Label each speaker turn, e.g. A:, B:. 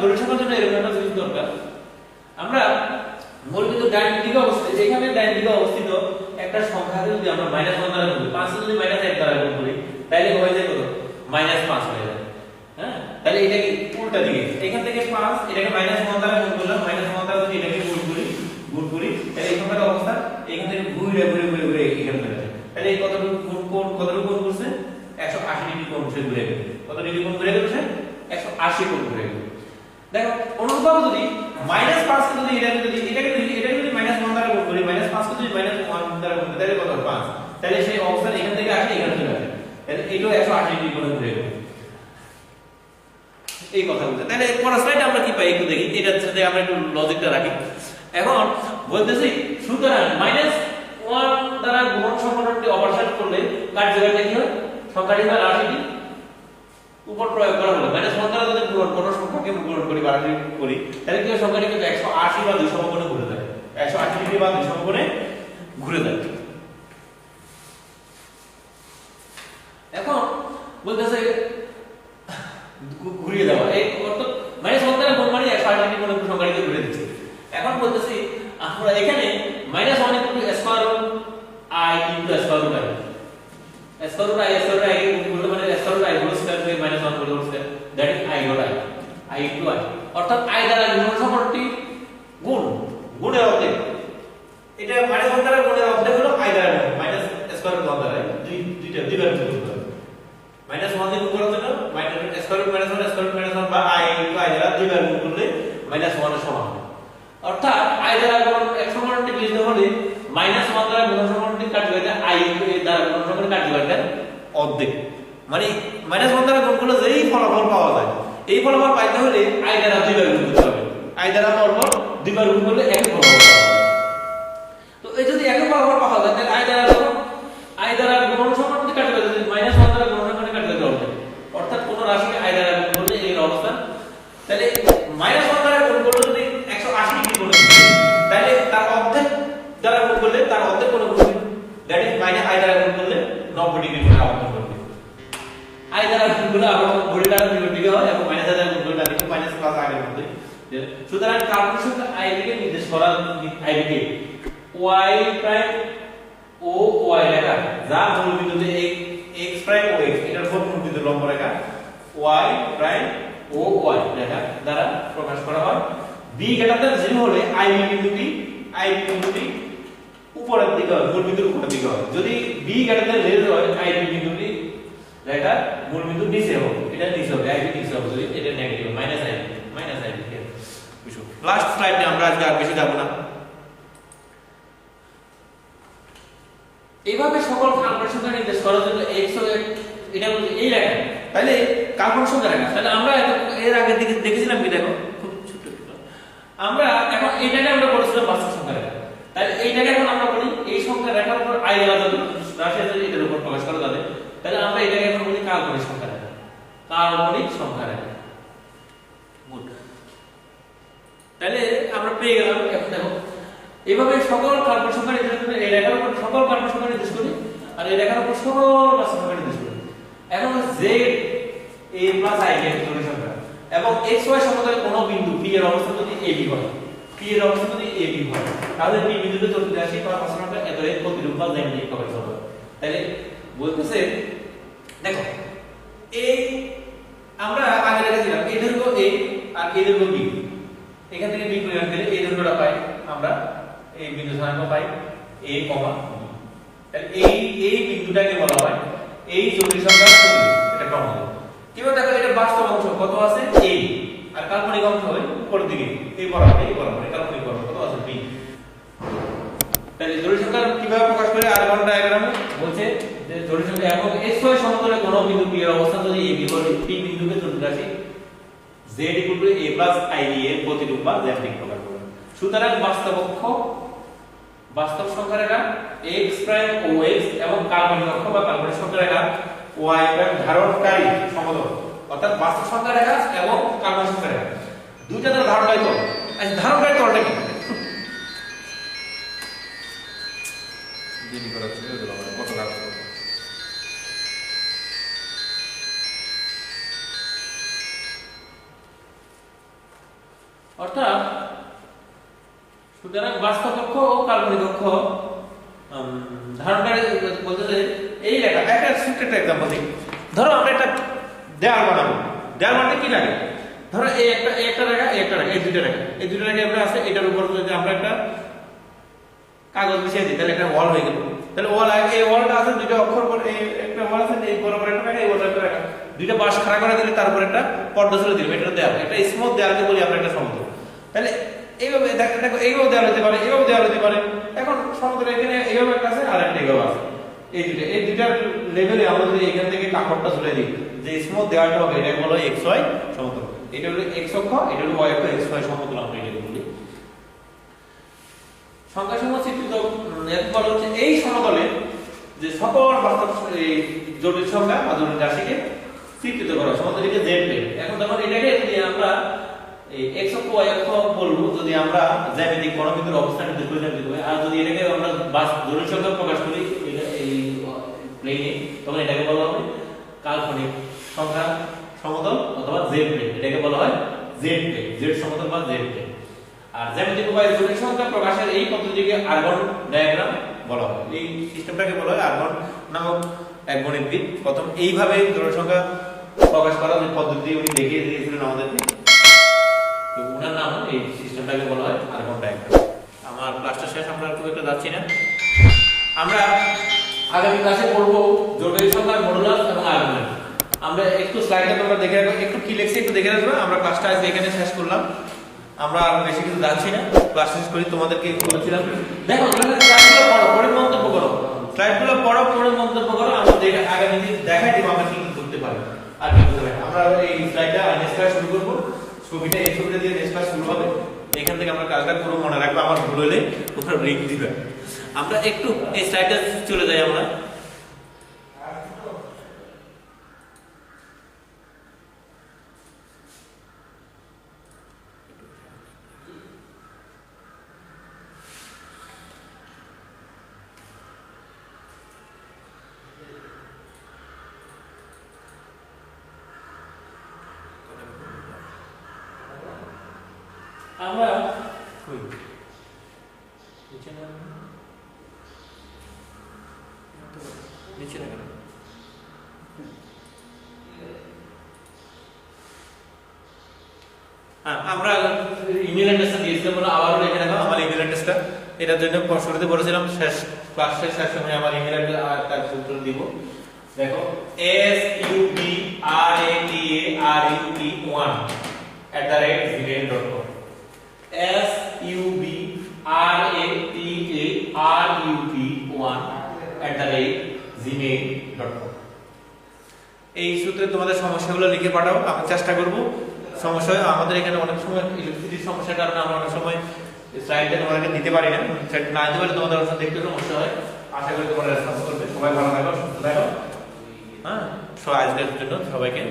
A: জটিল সংখ্যার জন্য এরকম একটা জিনিস দরকার। আমরা মূল বিন্দু ডান দিকে অবস্থিত, যেখানে ডান দিকে অবস্থিত একটা সংখ্যাকে যদি আমরা -1 দ্বারা গুণ করি, 5 কে যদি -1 দ্বারা গুণ করি তাহলে হয়ে যায় কত? -5 হয়ে যায়। হ্যাঁ, তাহলে এটা কি উল্টা দিকে, এখান থেকে 5 এটাকে -1 দ্বারা গুণ করলাম, -1 দ্বারা যদি এটাকে গুণ করি তাহলে এই সংখ্যাটার অবস্থা এখান থেকে ঘুরে এখানে চলে যায়। তাহলে এই কতটুকু কোণ করছে? 180 ডিগ্রি কোণ ঘুরে গেল। কত ডিগ্রি কোণ ঘুরে গেল? 180 কোণ ঘুরে গেল। দেখো অনুরূপভাবে যদি -5 কে যদি এটাকে যদি -1 দ্বারা গুণ করি, -5 কে যদি -1 দ্বারা গুণ করি তাহলে কত হবে? 5। তাহলে সেই অবস্থান এখান থেকে আসে এখানে চলে আসে, তাহলে এটাও 180 ডিগ্রি কোণে ঘুরে গেল। এই কথা বলতে, তাহলে পরের স্লাইডে আমরা কি পাই একটু দেখি, এটার সাথে আমরা একটু লজিকটা রাখি। এখন বলতেছি সুতরাং -1 দ্বারা গুণন সম্পর্কটি অপারেশন করলে কার্যকারিতা কি হয়? সংখ্যাটি হয় রাশিটি উপর প্রয়োগ করা হলো। -1 দ্বারা যদি গুণন কোন সংখ্যাকে গুণন করি বা রাশি করি তাহলে কি সংখ্যাটি কিন্তু 180 বা 200 কোণে ঘুরে যায়, 180 ডিগ্রি বা 200 কোণে ঘুরে যায়। এখন বলতেছে ঘুরিয়ে দেওয়া, এই অর্থাৎ -1 দ্বারা গুণ মানে 180 ডিগ্রি কোণে সংখ্যাটিকে ঘুরে দিচ্ছে। এখন বলতেছি আমরা এখানে -1 * square root i * square root i, square root i কে গুণ করলে মানে square root i whole square থেকে -1 whole square, that is i dot i * i, অর্থাৎ i দ্বারা গুণন সম্পর্কটি গুণের অর্ধেক। এটা -1 দ্বারা গুণের অর্ধেক হলো i দ্বারা গুণ মাইনাস স্কয়ার রুট 1 দ্বারা, দুইবার গুণ করতে হবে। -1 দিয়ে গুণ করার জন্য স্কয়ার রুট -1 স্কয়ার রুট -1 বা i * i দ্বারা দুইবার গুণ করলে -1 এর সমান হবে। অর্থাৎ i দ্বারা গুণ এক সম্পর্কটি লিখতে হলে -1 দ্বারা গুণন সম্পর্কটি কার্যকারিতা i দ্বারা গুণন সম্পর্কটি কার্যকারিতা অর্ধেক। মানে -1 দ্বারা গুণ করলে যেই ফলাফল পাওয়া যায়, এই ফলাফল পাইতে হলে i দ্বারা দুইবার গুণ করতে হবে। i দ্বারা পরপর দুইবার গুণ করলে একই ফলাফল পাওয়া যাবে। তো এই যদি একই ফলাফল পাওয়া যায় তাহলে i দ্বারা গুণন সম্পর্কটি কার্যকারিতা যদি -1 দ্বারা গুণন সম্পর্কটি কার্যকারিতা অর্ধেক, অর্থাৎ কোন রাশিকে i দ্বারা গুণ করলে এর অবস্থান, তাহলে -1 দ্বারা গুণ করলে যদি 180 ডিগ্রি কোণে তাহলে তার অর্ধেক দ্বারা গুণ করলে তার অর্ধেক কোণে ঘুরবে, দ্যাট ইজ i দ্বারা গুণ করলে 90 ডিগ্রি কোণে আবর্তন করবে। i দ্বারা গুণ করলে আবর্তন ঘড়িটা বিপরীত দিকে হয় এবং -i দ্বারা গুণ করলে ডানদিকে মাইনাস প্লাস আগের মতই। সুতরাং কাল্পনিক সংখ্যা i দিকে নির্দেশ করা i দিকে y প্রাইম ও y রেখা, যা মূল বিন্দুতে x প্রাইম ও x এটার উপর মূল বিন্দু লম্ব রেখা y প্রাইম ও y রেখা দ্বারা প্রকাশ করা হয়। b > 0 হলে i বিন্দুটি উপরের দিকে হয়, মূল বিন্দুর উপরের দিকে হয়। যদি b > হয় i বিন্দুটি রেখা মূল বিন্দুর নিচে হবে, এটা নিচে হবে, i নিচে হবে, যদি এটা নেগেটিভ -i দিকে। লাস্ট স্লাইডে আমরা আজকে আর বেশি যাব না। এইভাবে সকল কাল্পনিক সংখ্যা নির্দেশ করার জন্য x ও এটা এই রেখা, তাহলে কাল্পনিক সংখ্যা রেখা, তাহলে আমরা এর আগে দিকে দেখেছিলাম কি, দেখো খুব ছোট ছোট, আমরা এখন এইটাকে আমরা বলেছিলাম বাস্তব সংখ্যা রেখা। তাহলে এইটাকে এখন আমরা বলি এই সংখ্যা রেখার উপর i দেওয়া যাবে, রাশি যদি এটার উপর প্রকাশ করা যাবে, তাহলে আমরা এটাকে এখন বলি কাল্পনিক সংখ্যা রেখা। কাল্পনিক সংখ্যা রেখা, গুড। তাহলে আমরা পেয়ে গেলাম। এখন দেখো এইভাবে সকল কাল্পনিক সংখ্যা নির্দেশ করে, এই রেখার উপর সকল কাল্পনিক সংখ্যা নির্দেশ করি আর এই রেখার উপর সকল বাস্তব সংখ্যা নির্দেশ করি। এখন z a + i এর জটিল সংখ্যা এবং x y সমতলে কোন বিন্দু p এর অবস্থান যদি ab হয়, p এর অবস্থান যদি ab হয়, তাহলে p বিন্দুতে চলতে আসি বা বাস্তব সংখ্যা এতই প্রতিরূপ বা জ্যামিতিক প্রকাশ হবে। তাহলে বলতেছে দেখো এই আমরা আগে লিখেছিলাম এই দৈর্ঘ্য a আর এই দৈর্ঘ্য b, এখান থেকে b পরিমাপ দিলে এই দৈর্ঘ্যটা পাই আমরা, এই বিন্দু স্থানাঙ্ক পাই a, b। তাহলে এই বিন্দুটাকে বলা হয় এই জটিল সংখ্যার প্রতিরূপ, এটা ক্রম হবে। কিভাবে দেখো এটা বাস্তব অংশ কত আছে a আর কাল্পনিক অংশ হয় উপরের দিকে এই বরাবর কাল্পনিক অংশ কত আছে b। তাহলে জটিল সংখ্যা কিভাবে প্রকাশ করে আর কোন ডায়াগ্রামে বলছে যে জটিল সংখ্যা এবং x y সমতলে কোন বিন্দু p এর অবস্থান যদি ab হলে p বিন্দুকে চলতে আসি z = a + i এর প্রতিরূপ বা জ্যামিতিক প্রকাশ করবে। সুতরাং বাস্তব অক্ষ বাস্তব সংখ্যা রেখা x প্রাইম ও x এবং কাল্পনিক অক্ষ বা কাল্পনিক সংখ্যা রেখা y প্রাইম ধারণকারী সমতল, অর্থাৎ বাস্তব সংখ্যা রেখা এবং কাল্পনিক সংখ্যা রেখা দুইটা দ্বারা ধারণকারী তল। আচ্ছা ধারণকারী তলটা কি? দিন করা ছিল কত টাকা অর্থাৎ সুতরাং বাস্তব অক্ষ ও কাল্পনিক অক্ষ ধারণকারী বলতেছে এই লেখা একটা ছোট্ট একটা एग्जांपल দিই। ধরো আমরা একটা দেয়াল বানাবো, দেয়াল বানাতে কি লাগে? ধরো এই একটা রেখা এই দুটো রেখা আমরা আছে, এটার উপর যদি আমরা একটা কাগজ বিছিয়ে দিই তাহলে একটা ওয়াল হয়ে গেল। তাহলে ওয়াল এই ওয়ালটা আছে দুটো অক্ষর পর এই একটা ওয়াল আছে, এই বরাবর একটা রেখা, এই বরাবর একটা রেখা, দুইটা পাশ খাড়া করে দিলে তারপর একটা পর্দা চলে দিলাম, এটা দেয়াল, একটা স্মুথ দেয়ালকে বলি আমরা একটা সমতল। তাহলে এইভাবে দেখো এইভাবে দেওয়া হতে পারে, এইভাবে দেওয়া হতে পারে। এখন সমতল এখানে এইভাবে একটা আছে আর একটা এইভাবে আছে, এই দুইটার লেভেলে আমরা যদি এখান থেকে কাপড়টা তুলে দিই, যে স্মুথ দেওয়ালটা হবে এটা বলা হয় xy সমতল, এটা হলো x অক্ষ, এটা হলো y অক্ষ, xy সমতল আমরা এটা বলি। সংখ্যাসমূহ চিত্রিত বলা হচ্ছে এই সমতলে যে সকল বাস্তব এই জটিল সংখ্যা বা জটিল রাশিকে চিত্রিত করা, সমতলটিকে z প্লেন। এখন যখন এটাকে যদি আমরা এই x অক্ষ y অক্ষ বলবো, যদি আমরা জ্যামিতিক কোণবিন্দুর অবস্থান নির্দেশ করে জ্যামিতিক হয়, আর যদি এটাকে আমরা জটিল সংখ্যা প্রকাশ করি এটা এই প্লেনে, তখন এটাকে বলা হবে কাল্পনিক সংখ্যা সমতল অথবা z প্লেন, এটাকে বলা হয় z প্লেন, z সমতল বা z প্লেন। আর জ্যামিতিক উপায়ে জটিল সংখ্যা প্রকাশের এই পদ্ধতিকে আর্গন ডায়াগ্রাম বলা হয়। এই সিস্টেমটাকে বলা হয় আর্গন নামক এক গণিতবিদ প্রথম এইভাবে জটিল সংখ্যা প্রকাশ করার যে পদ্ধতি উনি দেখিয়ে দিয়েছিলেন আমাদেরকে, তো ওনার নাম এই সিস্টেমটাকে বলা হয় আর্গন ডায়াগ্রাম। আমার ক্লাসটা শেষ, আমরা খুব একটা যাচ্ছি না। আমরা আগামী ক্লাসে পড়ব জটিল সংখ্যার মডুলাস এবং আর্গুমেন্ট। আমরা একটু স্লাইডটা তোমরা দেখে রাখো, একটু কি লিখছি একটু দেখে রাখবে। আমরা ক্লাসটা আজ এখানে শেষ করলাম, আমরা আর বেশি কিছু যাচ্ছি না, ক্লাস শেষ করি। তোমাদেরকে বলেছিলাম দেখো স্লাইডগুলো পড়ো, পড়ে মন্তব্য করো, স্লাইডগুলো পড়ো, পড়ে মন্তব্য করো। আমরা আগামী দিন দেখাই দিব আমরা কি কি করতে পারি আর কি করতে পারি। আমরা এই স্লাইডটা নেক্সট ক্লাস শুরু করব, ছবিটা এই ছবিটা দিয়ে নেক্সট ক্লাস শুরু হবে। এখান থেকে আমরা কাজটা পুরো মনে রাখবো, আমার ভুল হলে ওখানে ব্রেক দিবে। আমরা একটু এই স্লাইডটা চলে যাই। আমরা আমরা নিচে না কেন আমরা ইমেল অ্যাড্রেসটা দিয়েছিলাম, বলে আবারও লিখে রাখো আমার ইমেল অ্যাড্রেসটা। এটার জন্য শুরুতে বলেছিলাম শেষ ক্লাস শেষ সময় আমার ইমেল অ্যাড্রেস আর তার উত্তর দিব। দেখো subrata1@gmail.com subrata1@gmail.com। এই সূত্রে তোমাদের সমস্যাগুলো লিখে পাঠাও, আমি চেষ্টা করব। সমস্যা আমাদের এখানে অনেক সময় ইলেকট্রিসিটির সমস্যার কারণে আমরা অনেক সময় স্লাইডটা তোমাদেরকে দিতে পারি না, স্লাইড না দিতে পারলে তোমাদের অবস্থা দেখতে সমস্যা হয়। আশা করি তোমরা রেসপন্স করবে। সবাই ভালো থাকো, সুস্থ থাকো। হ্যাঁ, সবাই আজকের জন্য সবাইকে